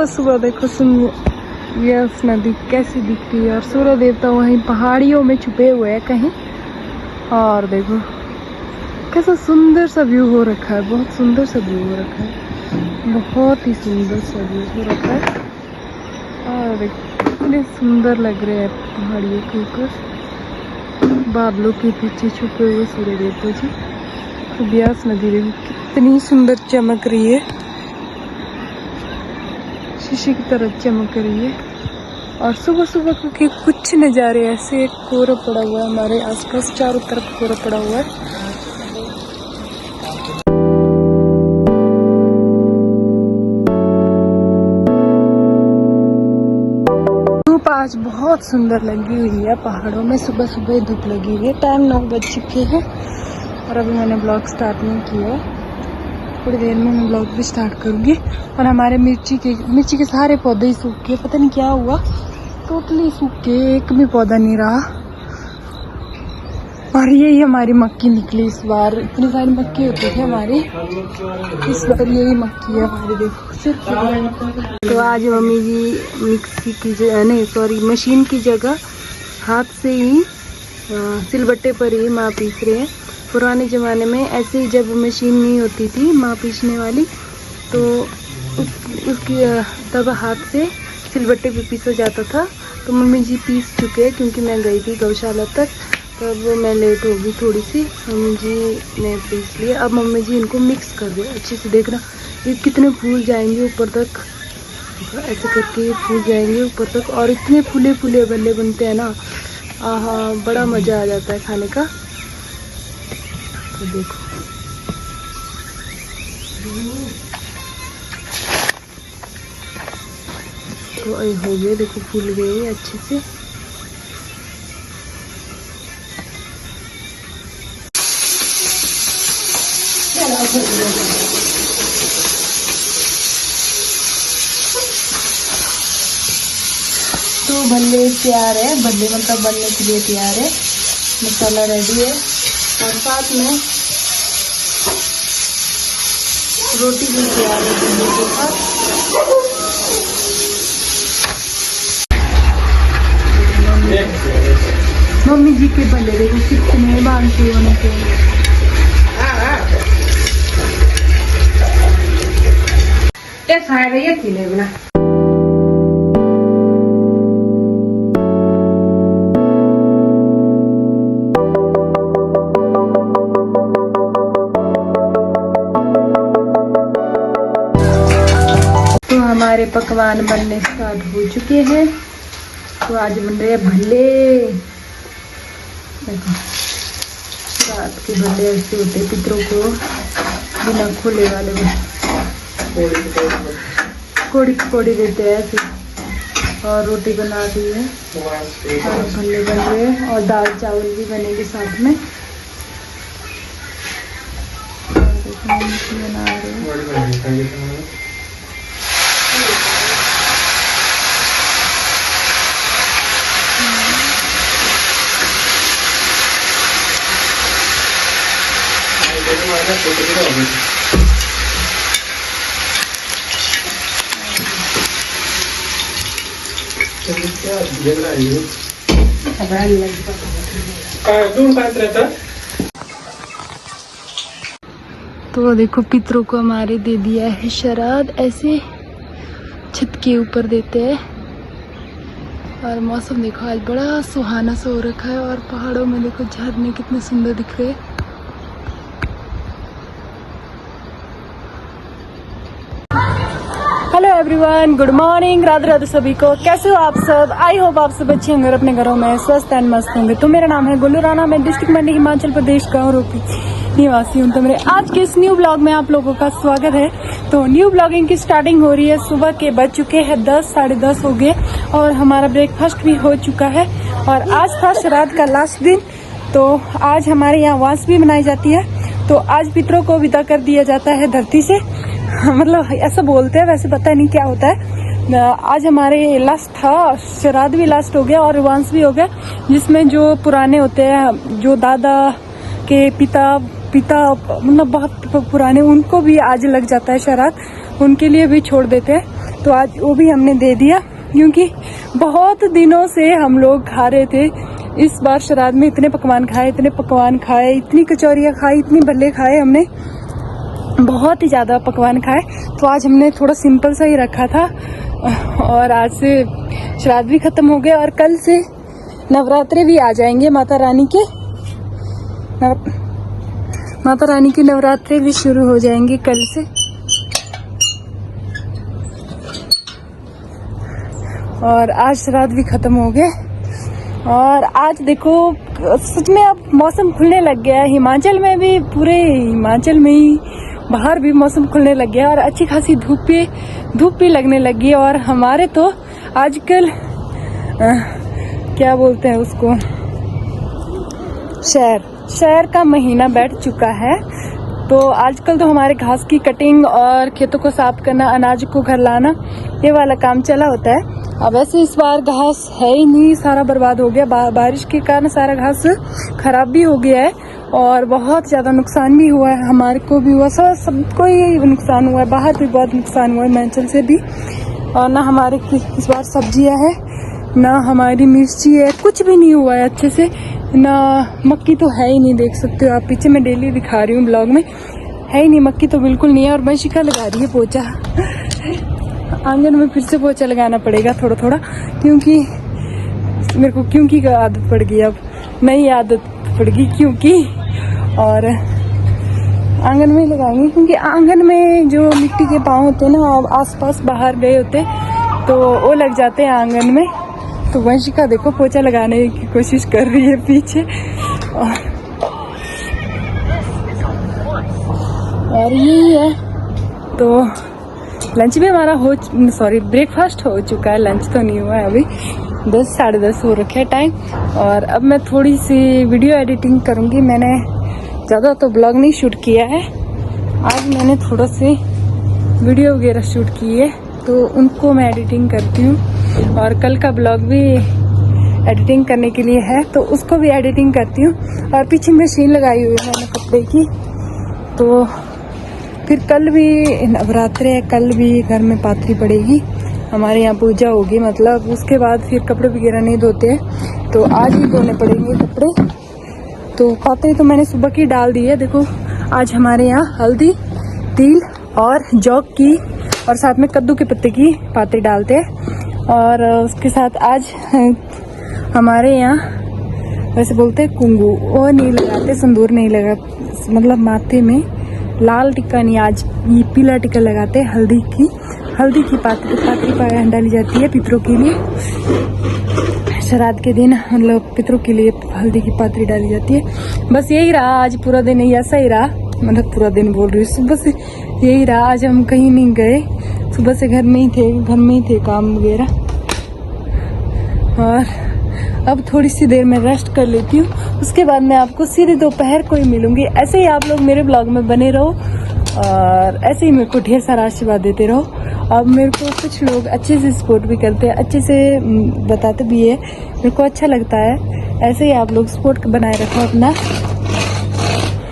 सुबह देखो यस नदी कैसी दिखती है और सूर्य देवता वहीं पहाड़ियों में छुपे हुए हैं कहीं। और देखो कैसा सुंदर सा व्यू हो रखा है, बहुत सुंदर सा व्यू हो रखा है, बहुत ही सुंदर सा व्यू हो रखा है। और देखो कितने सुंदर लग रहे हैं पहाड़ियों के ऊपर बादलों के पीछे छुपे हुए सूर्य देवता जी। तो ब्यास नदी देखो कितनी सुंदर चमक रही है, शीशे की तरह चमक रही है। और सुबह सुबह क्योंकि कुछ नज़ारे ऐसे कोहरा पड़ा हुआ है, हमारे आसपास चारों तरफ कोहरा पड़ा हुआ है। धूप आज बहुत सुंदर लगी हुई है पहाड़ों में, सुबह सुबह धूप लगी हुई है। टाइम 9 बज चुके हैं और अभी मैंने ब्लॉग स्टार्ट नहीं किया, थोड़ी देर में मैं ब्लॉग भी स्टार्ट करूँगी। और हमारे मिर्ची के सारे पौधे ही सूख गए, पता नहीं क्या हुआ, टोटली सूख गए, एक भी पौधा नहीं रहा। और यही हमारी मक्की निकली इस बार, इतनी सारी मक्की होती थी हमारी, इस बार यही मक्की है हमारी देखो सिर्फ। तो आज मम्मी जी मिक्सी की जगह मशीन की जगह हाथ से ही सिलबट्टे पर ही माँ पीस रहे हैं। पुराने ज़माने में ऐसे ही जब मशीन नहीं होती थी माँ पीसने वाली तो उसकी तब हाथ से सिलबट्टे पे पीसा जाता था। तो मम्मी जी पीस चुके हैं क्योंकि मैं गई थी गौशाला तक, तब मैं लेट हो गई थोड़ी सी, मम्मी जी ने पीस लिए। अब मम्मी जी इनको मिक्स कर दे अच्छे से, देखना ये कितने फूल जाएंगे ऊपर तक, ऐसे करके फूल जाएंगे ऊपर तक। और इतने फूले फूले बल्ले बनते हैं ना, आहा बड़ा मज़ा आ जाता है खाने का। तो देखो तो हो गए, देखो फूल गए अच्छे से। तो भल्ले तैयार है, भल्ले मतलब बनने के लिए तैयार है, मसाला रेडी है और साथ में रोटी भी तैयार है भल्ले के साथ। मम्मी जी के भल्ले देखो कितने बांधते होने के। तो हमारे पकवान बनने स्टार्ट हो चुके हैं। तो आज बन रहे हैं भल्ले, देखो रात के भल्ले ऐसे होते हैं, पितरों को बिना खोले वाले कोड़ी पकौड़ी देते हैं ऐसे। और रोटी बना दी है और भल्ले बन रहे हैं और दाल चावल भी बनेंगे साथ में। बना रहे हैं तो देखो पितरों को हमारे दे दिया है श्राद्ध, ऐसे छत के ऊपर देते हैं। और मौसम देखो आज बड़ा सुहाना सा हो रखा है और पहाड़ों में देखो झरने कितने सुंदर दिख रहे हैं। Hello everyone, good morning, Radhe Radhe सभी को। कैसे हो आप सब? आई होप आप सब अच्छे होंगे, अपने घरों में स्वस्थ एंड मस्त होंगे। तो मेरा नाम है गुल्लू राणा, मैं डिस्ट्रिक्ट मंडी हिमाचल प्रदेश गाँव रोपी निवासी हूँ। तो मेरे आज के इस न्यू ब्लॉग में आप लोगों का स्वागत है। तो न्यू ब्लॉगिंग की स्टार्टिंग हो रही है, सुबह के बज चुके हैं 10, साढ़े 10 हो गए और हमारा ब्रेकफास्ट भी हो चुका है। और आज था श्राद्ध का लास्ट दिन, तो आज हमारे यहाँ वास भी मनाई जाती है। तो आज पितरों को विदा कर दिया जाता है धरती से, मतलब ऐसा बोलते हैं, वैसे पता नहीं क्या होता है। आज हमारे लास्ट था, श्राद्ध भी लास्ट हो गया और वांस भी हो गया, जिसमें जो पुराने होते हैं, जो दादा के पिता मतलब बहुत पुराने, उनको भी आज लग जाता है श्राद्ध, उनके लिए भी छोड़ देते हैं। तो आज वो भी हमने दे दिया, क्योंकि बहुत दिनों से हम लोग खा रहे थे। इस बार श्राद्ध में इतने पकवान खाए, इतनी कचौरियाँ खाई, इतनी भल्ले खाए हमने, बहुत ही ज़्यादा पकवान खाए। तो आज हमने थोड़ा सिंपल सा ही रखा था। और आज से श्राद्ध भी ख़त्म हो गया और कल से नवरात्रे भी आ जाएंगे। माता रानी के नवरात्रे भी शुरू हो जाएंगे कल से। और आज श्राद्ध भी ख़त्म हो गए। और आज देखो सच में अब मौसम खुलने लग गया है। हिमाचल में भी, पूरे हिमाचल में ही बाहर भी मौसम खुलने लग गया और अच्छी खासी धूप भी लगने लगी है। और हमारे तो आजकल क्या बोलते हैं उसको, शहर का महीना बैठ चुका है। तो आजकल तो हमारे घास की कटिंग और खेतों को साफ करना, अनाज को घर लाना, ये वाला काम चला होता है। अब वैसे इस बार घास है ही नहीं, सारा बर्बाद हो गया। बारिश के कारण सारा घास खराब भी हो गया है और बहुत ज़्यादा नुकसान भी हुआ है। हमारे को भी हुआ, सबको ही नुकसान हुआ है। बाहर भी बहुत नुकसान हुआ है, हिमाचल से भी। और ना हमारे इस बार सब्जियां हैं, ना हमारी मिर्ची है, कुछ भी नहीं हुआ है अच्छे से। ना मक्की तो है ही नहीं, देख सकते हो आप पीछे, मैं डेली दिखा रही हूँ ब्लॉग में, है ही नहीं, मक्की तो बिल्कुल नहीं है। और वंशिका लगा रही है पोछा। आंगन में फिर से पोछा लगाना पड़ेगा थोड़ा थोड़ा, क्योंकि मेरे को क्योंकि का आदत पड़ गई, अब नई आदत पड़ गई क्योंकि। और आंगन में लगाएंगे, क्योंकि आंगन में जो मिट्टी के पाँव होते हैं ना, आसपास बाहर गए होते तो वो लग जाते हैं आंगन में। तो वंशिका देखो पोछा लगाने की कोशिश कर रही है पीछे। और यही है। तो लंच भी हमारा ब्रेकफास्ट हो चुका है, लंच तो नहीं हुआ है अभी। 10 साढ़े 10 हो रखे है टाइम। और अब मैं थोड़ी सी वीडियो एडिटिंग करूँगी। मैंने ज़्यादा तो ब्लॉग नहीं शूट किया है, आज मैंने थोड़ा सी वीडियो वगैरह शूट की है, तो उनको मैं एडिटिंग करती हूँ। और कल का ब्लॉग भी एडिटिंग करने के लिए है, तो उसको भी एडिटिंग करती हूँ। और पीछे मशीन लगाई हुई है मैंने कपड़े की। तो फिर कल भी नवरात्रे है, कल भी घर में पातरी पड़ेगी, हमारे यहाँ पूजा होगी, मतलब उसके बाद फिर कपड़े वगैरह नहीं धोते हैं, तो आज ही धोने पड़ेंगे कपड़े। तो पातरी तो मैंने सुबह की डाल दी है। देखो आज हमारे यहाँ हल्दी, तिल और जौक की और साथ में कद्दू के पत्ते की पातरी डालते हैं। और उसके साथ आज हमारे यहाँ वैसे बोलते हैं कुंगू, वो नहीं लगाते, सिंदूर नहीं लगा, मतलब माथे में लाल टिक्का नहीं, आज ये पीला टिक्का लगाते हैं। हल्दी की पातरी डाली जाती है पितरों के लिए। श्राद्ध के दिन हम लोग पितरों के लिए हल्दी की पातरी डाली जाती है। बस यही रहा आज पूरा दिन, ऐसा ही रहा, मतलब पूरा दिन बोल रही हूँ, सुबह से यही रहा। आज हम कहीं नहीं गए, सुबह से घर में ही थे काम वगैरह। और अब थोड़ी सी देर में रेस्ट कर लेती हूँ, उसके बाद मैं आपको सीधे दोपहर को ही मिलूंगी। ऐसे ही आप लोग मेरे ब्लॉग में बने रहो और ऐसे ही मेरे को ढेर सारा आशीर्वाद देते रहो। अब मेरे को कुछ लोग अच्छे से सपोर्ट भी करते हैं, अच्छे से बताते भी है, मेरे को अच्छा लगता है। ऐसे ही आप लोग सपोर्ट बनाए रखो अपना।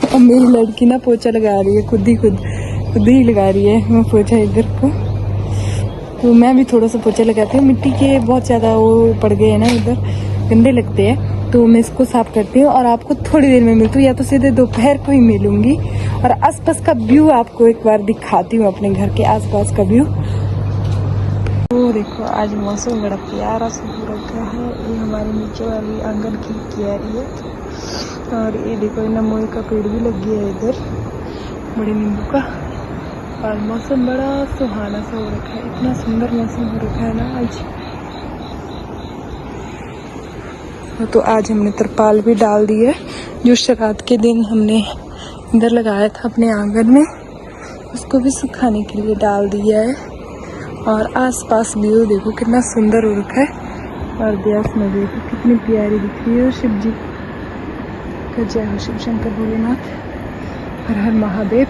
और मेरी लड़की ना पोछा लगा रही है, खुद ही लगा रही है मैं पोछा इधर को। तो मैं भी थोड़ा सा पोछा लगाती हूँ, मिट्टी के बहुत ज़्यादा वो पड़ गए हैं ना, इधर गंदे लगते हैं, तो मैं इसको साफ करती हूँ। और आपको थोड़ी देर में मिलती हूँ, या तो सीधे दोपहर को ही मिलूंगी। और आसपास का व्यू आपको एक बार दिखाती हूँ, अपने घर के आसपास का व्यू। तो देखो आज मौसम बड़ा प्यारा सा हो रखा है। ये हमारे नीचे वाली आंगन की क्यारी है। और ये देखो नमोई का पेड़ भी लग गया है इधर, बड़े नींबू का। और मौसम बड़ा सुहाना सा हो रखा है, इतना सुंदर मौसम हो रखा है ना आज। तो आज हमने तरपाल भी डाल दी है, जो श्राद्ध के दिन हमने इधर लगाया था अपने आंगन में, उसको भी सुखाने के लिए डाल दिया है। और आसपास व्यू देखो कितना सुंदर हो रखा है। और ब्यास नदी कितनी प्यारी दिख रही है। और शिव जी का जय हो, शिव शंकर भोलेनाथ, हर हर महादेव।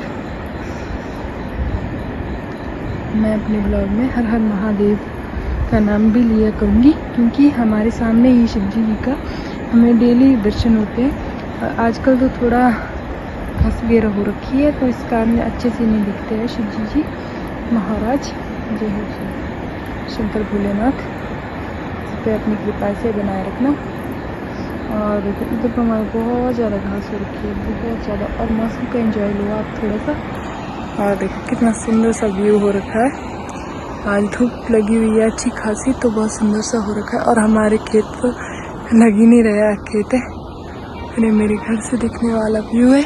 मैं अपने ब्लॉग में हर हर महादेव का नाम भी लिया करूँगी, क्योंकि हमारे सामने ही शिव जी का हमें डेली दर्शन होते हैं। और आजकल तो थोड़ा घास वगैरह हो रखी है, तो इस कारण अच्छे से नहीं दिखते हैं शिव जी महाराज। जय हो शिव। शंकर भोलेनाथ पे अपनी कृपा से बनाए रखना। और देखो इधर पर हमारे बहुत ज़्यादा घास हो रखी है, बहुत ज़्यादा, और मौसम का एंजॉय लो आप थोड़ा सा। और देखो कितना सुंदर सा व्यू हो रखा है। आज धूप लगी हुई है अच्छी खासी, तो बहुत सुंदर सा हो रखा है। और हमारे खेत तो लग ही नहीं रहा है, खेत है अरे मेरे घर से दिखने वाला व्यू है।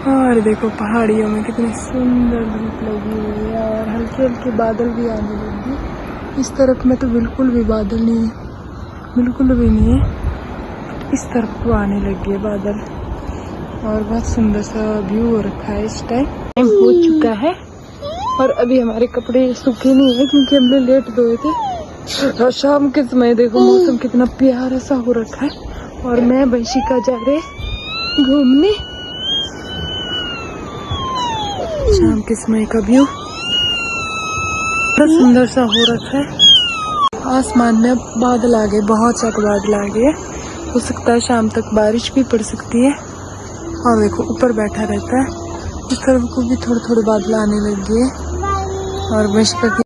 और देखो पहाड़ियों में कितनी सुंदर धूप लगी हुई है, और हल्के हल्के बादल भी आने लगे। इस तरफ में तो बिल्कुल भी बादल नहीं है, बिल्कुल भी नहीं है। इस तरफ तो आने लगे है बादल, और बहुत सुंदर सा व्यू हो रखा है। इस टाइम हो चुका है, और अभी हमारे कपड़े सूखे नहीं है क्योंकि हमने लेट धोए थे। और शाम के समय देखो मौसम कितना प्यारा सा हो रखा है, और मैं वंशिका जा रहे घूमने। शाम के समय का व्यू बहुत सुंदर सा हो रखा है। आसमान में बादल आ गए, बहुत सारे बादल आ गए, हो सकता है शाम तक बारिश भी पड़ सकती है। और देखो ऊपर बैठा रहता है, इस तरफ को भी थोड़े थोड़े बादल आने लग गए। और वंशिका की